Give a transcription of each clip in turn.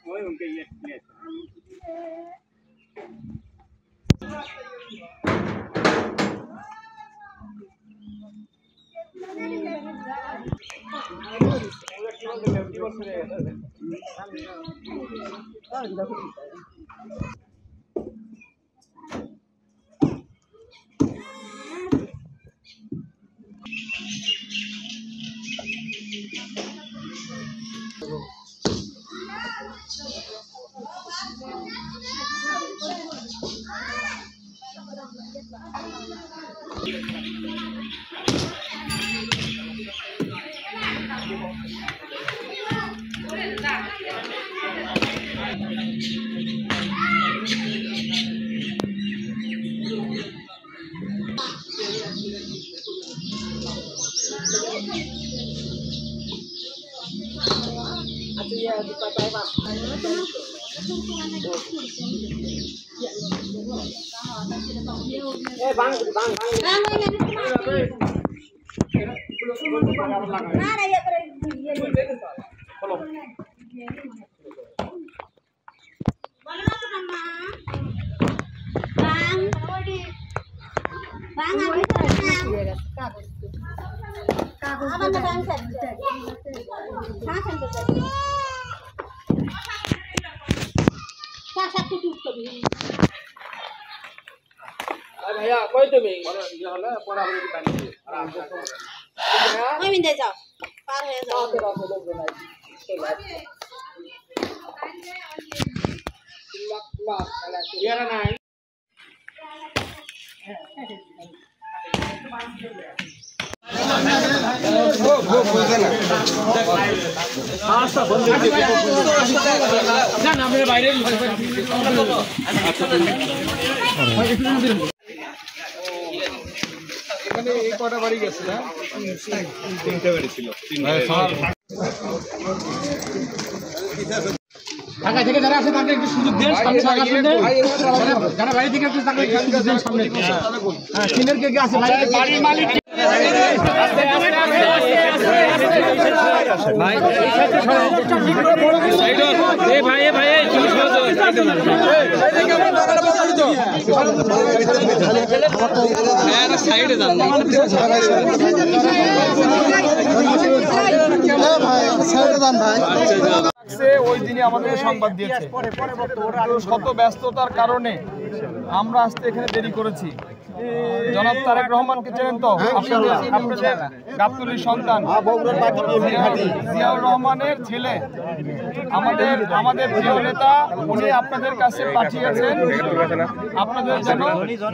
वही उनके ये प्लेस भैया कोई तो भी ये होला बराबर की पानी आराम से मैं मिल जाओ पार है जाओ फिर आप लोग बनाइए ये ना है ना मेरे বাইরে এখানে এই কটা বাড়ি গেছে না তিনটা বাড়ি ছিল ঢাকা থেকে যারা আছে তাদের একটু সুযোগ দেন সামনে জায়গা শুনতে যারা বাড়ি থেকে একটু তাদের সুযোগ দেন সামনে হ্যাঁ সিনিয়র কে আছে বাড়ির মালিক ভাই এ ভাই এ ভাই সাইডে যান ওই দিনে আমাদের সংবাদ দিয়েছে শত ব্যস্ততার কারণে আমরা আসতে এখানে দেরি করেছি। জনাব তারেক রহমানকে চেনেন তো আপনাদের গাবতলীর সন্তান জিয়াউর রহমানের ছেলে আমাদের প্রিয় নেতা উনি আপনাদের কাছে পাঠিয়েছেন আপনাদের জন্য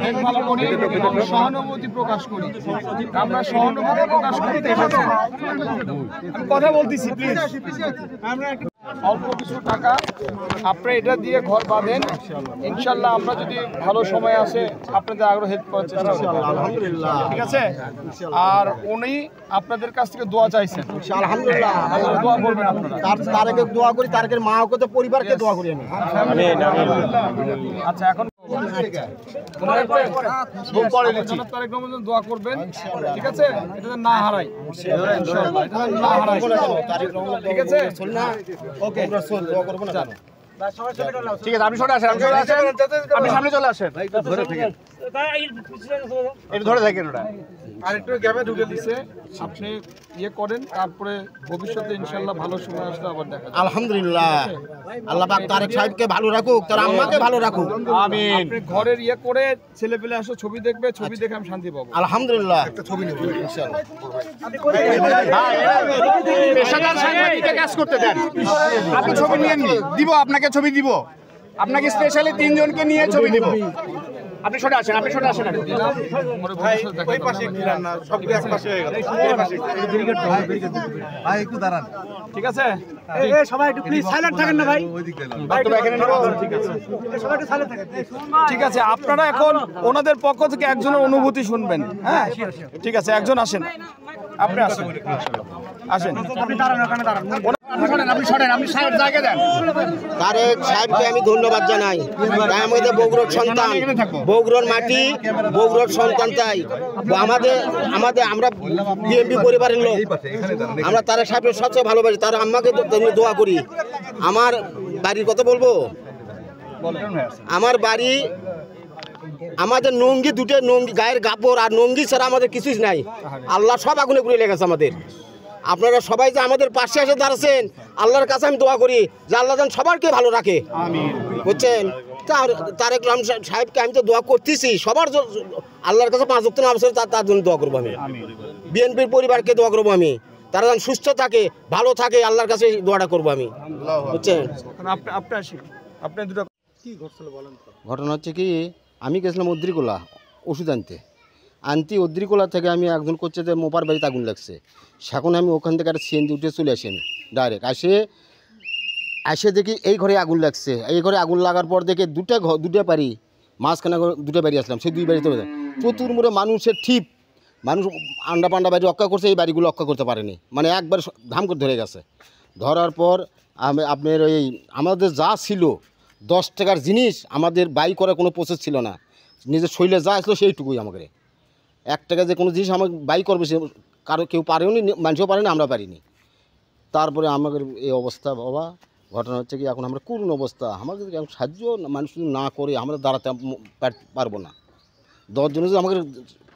দেখভাল করি এবং সহানুভূতি প্রকাশ করি। আমরা সহানুভূতি প্রকাশ করতে এসেছি। আমি কথা বলতেছি প্লিজ আমরা অল্প কিছু টাকা আপনি এটা দিয়ে ঘর বাঁধেন ইনশাল্লাহ আমরা যদি ভালো সময় আসে আপনাদের আরো হেল্প করার চেষ্টা করব আলহামদুলিল্লাহ ঠিক আছে। আর উনি আপনাদের কাছ থেকে দোয়া চাইছেন আলহামদুলিল্লাহ দোয়া করবেন আপনারা তারকে দোয়া করি তারকের মা ওকে তো পরিবারকে দোয়া করি আমি আমিন আচ্ছা এখন দোয়া করবেন ঠিক আছে এটা না হারাই না হারাই ঠিক আছে ওকে দোয়া করব না ঠিক আছে আপনি আপনি সামনে চলে আসেন এটা ধরে থাকেন ওটা আর একটু গ্যাপে ঢুকে দিছে আপনি ইয়ে করেন তারপরে ভবিষ্যতে ইনশাআল্লাহ ভালো সময় আসলে আবার দেখা যাবে আলহামদুলিল্লাহ আল্লাহ পাক তারেক সাহেবকে ভালো রাখুক তার আম্মাকে ভালো রাখুক আমিন আপনি ঘরের ইয়ে করে ছেলে পেলে আসো ছবি দেখবে ছবি দেখে আমি শান্তি পাবো আলহামদুলিল্লাহ একটা ছবি নেব ইনশাআল্লাহ পেশাদার সাংবাদিককে কাজ করতে দেন আপনি ছবি নিয়ে দিব আপনাকে ছবি দিব আপনাকে স্পেশালি তিনজনকে নিয়ে ছবি দিব আপনি সরে আসেন ওই পাশে খিলান না সব এক পাশে হয়ে গেল এই পাশে ভাই একটু দাঁড়ান ঠিক আছে এই সবাই একটু প্লিজ সাইলেন্ট থাকেন না ভাই ওই দিকে তো এখানে নেব ঠিক আছে সবাই একটু সাইলেন্ট থাকেন ঠিক আছে আপনারা এখন ওনাদের পক্ষ থেকে একজনের অনুভূতি শুনবেন হ্যাঁ ঠিক আছে একজন আসেন আপনি আসেন আপনি দাঁড়ান ওখানে দাঁড়ান তারেক সাহেবকে আমি ধন্যবাদ জানাই। তাই আমাদের বগুড়ার সন্তান, বগুড়ার মাটি, বগুড়ার সন্তান। তাই আমরা বিএনপি পরিবারের লোক, আমরা তারেক সাহেবের সবচেয়ে ভালোবাসি। তার আম্মাকে দোয়া করি। আমার বাড়ির কথা বলবো, আমার বাড়ি, আমাদের নঙ্গি, দুটো নঙ্গি, গায়ের কাপড় আর নঙ্গি ছাড়া আমাদের কিছুই নাই। আল্লাহ সব আগুনে পুড়ে লেগেছে আমাদের। আপনারা সবাই যে আমাদের পাশে এসে দাঁড়াচ্ছেন, আল্লাহর কাছে আমি দোয়া করি যে আল্লাহ যেন সবারকে ভালো রাখে, বুঝছেন। তারেক রহমান সাহেবকে আমি তো দোয়া করতেছি, সবার আল্লাহর কাছে 5 ওয়াক্ত নামাজ তার জন্য দোয়া করবো আমি। বিএনপির পরিবারকে দোয়া করবো আমি, তারা যেন সুস্থ থাকে, ভালো থাকে, আল্লাহর কাছে দোয়াটা করবো আমি, বুঝছেন। ঘটনা হচ্ছে কি, আমি গেছিলাম অদ্রিকোলা ওষুধ আনতে অদ্রিকোলা থেকে আমি একজন করছে যে মোপার বাড়িতে আগুন লাগছে। সেখন আমি ওখান থেকে একটা সিএনজি উঠে চলে আসি, আমি ডাইরেক্ট আসে দেখি এই ঘরে আগুন লাগছে। এই ঘরে আগুন লাগার পর দেখে দুটা বাড়ি, মাঝখানে দুটো বাড়ি আসলাম। সেই 2 বাড়িতে প্রচুর মোড়ে মানুষের ঠিপ, মানুষ আন্ডা পান্ডা বাড়ি রক্ষা করছে, এই বাড়িগুলো রক্ষা করতে পারেনি, মানে একবার ধাম করে ধরে গেছে। ধরার পর আপনার ওই আমাদের যা ছিল 10 টাকার জিনিস, আমাদের বাই করার কোনো প্রসেস ছিল না। নিজের শরীরে যা আসলো সেইটুকুই আমাকে। 1 টাকা যে কোনো জিনিস আমাকে বাই করবে, সে কেউ পারেও নি, মানুষও পারেনি, আমরা পারিনি। তারপরে আমাদের এই অবস্থা বাবা। ঘটনা হচ্ছে কি, এখন আমরা করুণ অবস্থা, আমাদের সাহায্য মানুষ যদি না করে আমরা দাঁড়াতে পারবো না। 10 জন যদি আমাদের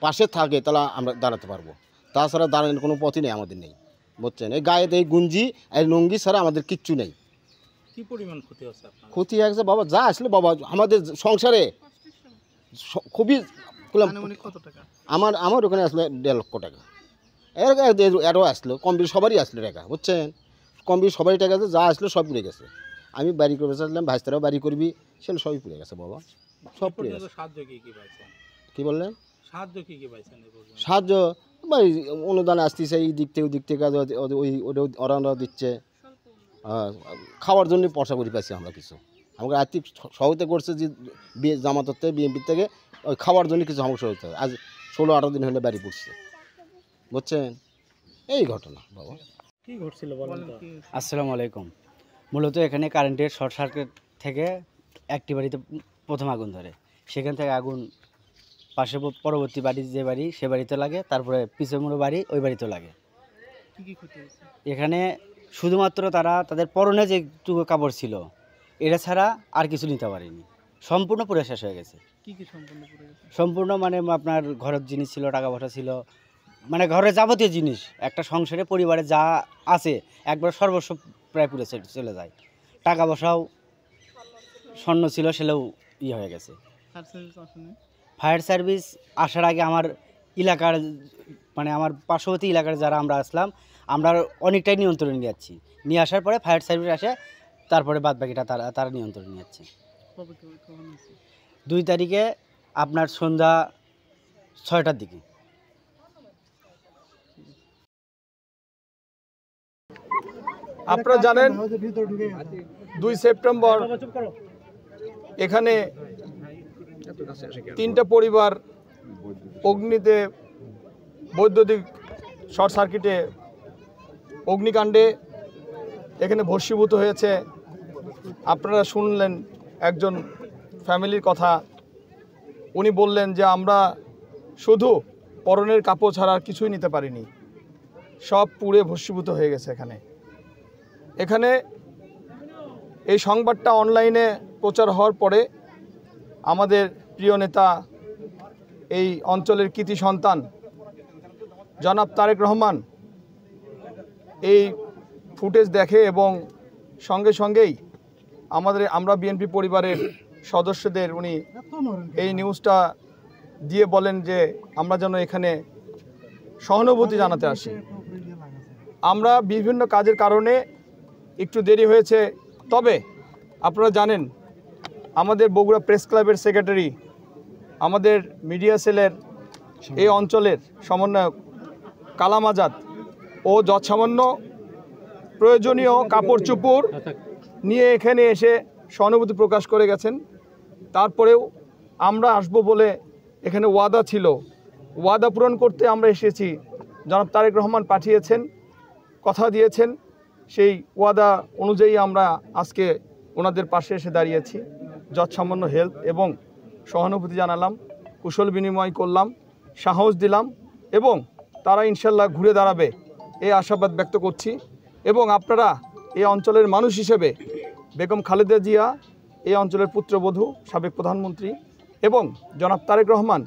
পাশে থাকে তাহলে আমরা দাঁড়াতে পারবো, তাছাড়া দাঁড়ানোর কোনো পথই নেই আমাদের, নেই, বুঝছেন। এই গায়ে এই গুঞ্জি এই লুঙ্গি ছাড়া আমাদের কিচ্ছু নেই। কি পরিমাণ ক্ষতি হচ্ছে? ক্ষতি হয়েছে বাবা, যা আসলে বাবা আমাদের সংসারে খুবই। কত টাকা? আমার ওখানে আসলে 1.5 লক্ষ টাকা, এরও আসলো, কম বেশি সবারই আসলো টাকা, বুঝছেন। কম বেশি সবারই টাকা আছে, যা আসলো সব পুড়ে গেছে। আমি বাড়ি করে চাইলাম, ভাইস্তারাও বাড়ি করবি, সেগুলো সবই পুড়ে গেছে বাবা, সব পুড়ে গেছে। সাহায্য কি পাইছেন? কী বললেন? সাহায্য কি পাইছেন? সাহায্য ভাই অনুদান আসতেছে, এই দিক থেকে ওই দিক থেকে, ওরা দিচ্ছে। খাওয়ার জন্য পয়সা করে পাইছি আমরা কিছু, আমাকে আর্থিক সহায়তা করছে যে জামাতের থেকে, বিএনপির থেকে, ওই খাওয়ার জন্য কিছু সমস্যা হতে হয়। আজ 16-18 দিন হলে বাড়ি পড়ছে, বুঝছেন। এই ঘটনা বাবা। কি ঘটছিল বলেন তো? আসসালামু আলাইকুম। মূলত এখানে কারেন্টের শর্ট সার্কিট থেকে একটি বাড়িতে প্রথম আগুন ধরে, সেখান থেকে আগুন পাশে পরবর্তী বাড়ি, যে বাড়ি সে বাড়িতে লাগে, তারপরে পিছনে মোড় বাড়ি, ওই বাড়িতেও লাগে। এখানে শুধুমাত্র তারা তাদের পরনে যেটুকু কাপড় ছিল এটা ছাড়া আর কিছু নিতে পারেনি, সম্পূর্ণ পুরো শেষ হয়ে গেছে। সম্পূর্ণ মানে আপনার ঘরের জিনিস ছিল, টাকা পয়সা ছিল, মানে ঘরের যাবতীয় জিনিস, একটা সংসারে পরিবারে যা আছে একবার সর্বস্ব প্রায় পুরো চলে যায়। টাকা পয়সাও, স্বর্ণ ছিল, সেটাও হয়ে গেছে। ফায়ার সার্ভিস আসার আগে আমার এলাকার, মানে আমার পার্শ্ববর্তী এলাকার যারা আমরা আসলাম, আমরা অনেকটাই নিয়ন্ত্রণে নিয়ে যাচ্ছি। নিয়ে আসার পরে ফায়ার সার্ভিস আসে, তারপরে বাদ বাকিটা তারা নিয়ন্ত্রণে নিয়ে যাচ্ছে। 2 তারিখে আপনার সন্ধ্যা 6টার দিকে। আপনারা জানেন 2 সেপ্টেম্বর এখানে 3টা পরিবার অগ্নিতে, বৈদ্যুতিক শর্ট সার্কিটে, অগ্নিকাণ্ডে এখানে ভস্মীভূত হয়েছে। আপনারা শুনলেন একজন ফ্যামিলির কথা, উনি বললেন যে আমরা শুধু পরনের কাপড় ছাড়া আর কিছুই নিতে পারিনি, সব পুড়ে ভস্মীভূত হয়ে গেছে। এখানে এই সংবাদটা অনলাইনে প্রচার হওয়ার পরে আমাদের প্রিয় নেতা, এই অঞ্চলের কৃতি সন্তান জনাব তারেক রহমান এই ফুটেজ দেখে এবং সঙ্গেই আমরা বিএনপি পরিবারের সদস্যদের উনি এই নিউজটা দিয়ে বলেন যে আমরা যেন এখানে সহানুভূতি জানাতে আসি। আমরা বিভিন্ন কাজের কারণে একটু দেরি হয়েছে, তবে আপনারা জানেন আমাদের বগুড়া প্রেস ক্লাবের সেক্রেটারি, আমাদের মিডিয়া সেলের এই অঞ্চলের সমন্বয়ক কালাম আজাদ, ও যৎসামান্য প্রয়োজনীয় কাপড় চোপড় নিয়ে এখানে এসে সহানুভূতি প্রকাশ করে গেছেন। তারপরেও আমরা আসব বলে এখানে ওয়াদা ছিল, ওয়াদা পূরণ করতে আমরা এসেছি। জনাব তারেক রহমান পাঠিয়েছেন, কথা দিয়েছেন, সেই ওয়াদা অনুযায়ী আমরা আজকে ওনাদের পাশে এসে দাঁড়িয়েছি। যৎসামান্য হেল্প এবং সহানুভূতি জানালাম, কুশল বিনিময় করলাম, সাহস দিলাম এবং তারা ইনশাল্লাহ ঘুরে দাঁড়াবে এই আশাবাদ ব্যক্ত করছি। এবং আপনারা এই অঞ্চলের মানুষ হিসেবে বেগম খালেদা জিয়া এই অঞ্চলের পুত্রবধূ, সাবেক প্রধানমন্ত্রী এবং জনাব তারেক রহমান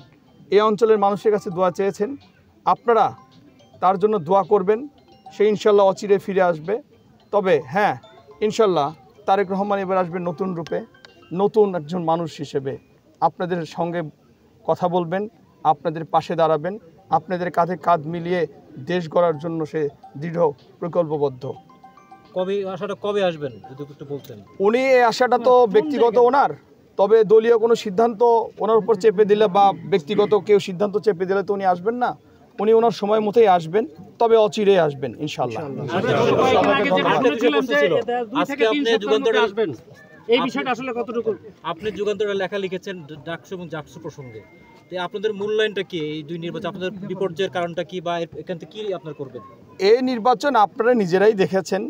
এই অঞ্চলের মানুষের কাছে দোয়া চেয়েছেন। আপনারা তার জন্য দোয়া করবেন, সে ইনশাল্লাহ অচিরে ফিরে আসবে। তবে হ্যাঁ, ইনশাল্লাহ তারেক রহমান এবার আসবে নতুন রূপে, নতুন একজন মানুষ হিসেবে। আপনাদের সঙ্গে কথা বলবেন, আপনাদের পাশে দাঁড়াবেন, আপনাদের কাঁধে কাঁধ মিলিয়ে দেশ গড়ার জন্য সে দৃঢ় প্রকল্পবদ্ধ। কবে আশাটা কবে আসবেন যদি একটু বলতেন? উনি এই আশাটা তো ব্যক্তিগত ওনার, তবে দলীয় কোনো সিদ্ধান্ত ওনার উপর চেপে দিলে বা ব্যক্তিগত কেউ সিদ্ধান্ত চেপে দিলে তো উনি আসবেন না। উনি ওনার সময় মতোই আসবেন, তবে অচিরেই আসবেন ইনশাল্লাহ। এই বিষয়টা আসলে কতটুকু আপনি যুগান্তরে লেখা লিখেছেন ডাকসু এবং জাকসু প্রসঙ্গে, তো আপনাদের মূল্যায়নটা কি এই দুই নির্বাচন, আপনাদের বিপর্যয়ের কারণটা কি বা এখান থেকে কি আপনারা করবেন? এই নির্বাচন আপনারা নিজেরাই দেখেছেন।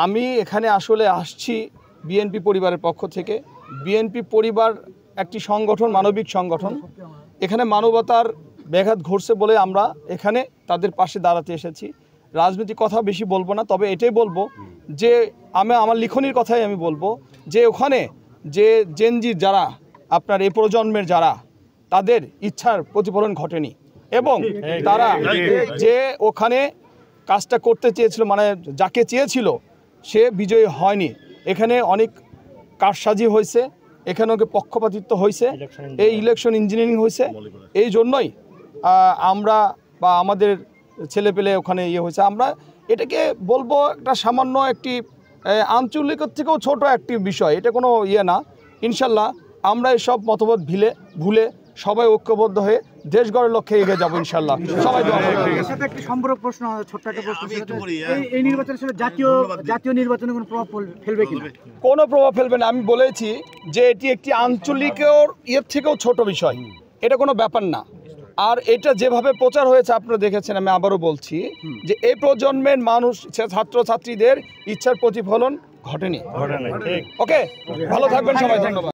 আমি এখানে আসলে আসছি বিএনপি পরিবারের পক্ষ থেকে। বিএনপি পরিবার একটি সংগঠন, মানবিক সংগঠন। এখানে মানবতার ব্যাঘাত ঘটছে বলে আমরা এখানে তাদের পাশে দাঁড়াতে এসেছি। রাজনৈতিক কথা বেশি বলবো না, তবে এটাই বলবো যে আমার লিখনির কথাই আমি বলবো যে ওখানে যে জেনজি যারা আপনার এই প্রজন্মের যারা, তাদের ইচ্ছার প্রতিফলন ঘটেনি এবং তারা যে ওখানে কাজটা করতে চেয়েছিল, মানে যাকে চেয়েছিল সে বিজয়ী হয়নি। এখানে অনেক কারসাজি হয়েছে, এখানে ওকে পক্ষপাতিত্ব হয়েছে, এই ইলেকশন ইঞ্জিনিয়ারিং হয়েছে। এই জন্যই আমরা বা আমাদের ছেলেপেলে ওখানে ইয়ে হয়েছে। আমরা এটাকে বলবো একটা সামান্য একটি আঞ্চলিকের থেকেও ছোট একটি বিষয়, এটা কোনো ইয়ে না। ইনশাল্লাহ আমরা এসব মতভেদ ভুলে সবাই ঐক্যবদ্ধ হয়ে দেশ গড়ার লক্ষ্যে এগিয়ে যাবো ইনশাল্লাহ। সবাই দোয়া করবেন। এর সাথে একটি সম্পূরক প্রশ্ন, ছোট্ট একটা প্রশ্ন, এই নির্বাচনের সাথে জাতীয় নির্বাচনে কোনো প্রভাব ফেলবে কিনা? কোনো প্রভাব ফেলবে না। আমি বলেছি যে এটি একটি আঞ্চলিকের ইয়ের থেকেও ছোট বিষয়, এটা কোনো ব্যাপার না। আর এটা যেভাবে প্রচার হয়েছে আপনারা দেখেছেন, আমি আবারও বলছি যে এই প্রজন্মের মানুষ, ছাত্রছাত্রীদের ইচ্ছার প্রতিফলন ঘটেনি। ওকে, ভালো থাকবেন সবাই, ধন্যবাদ।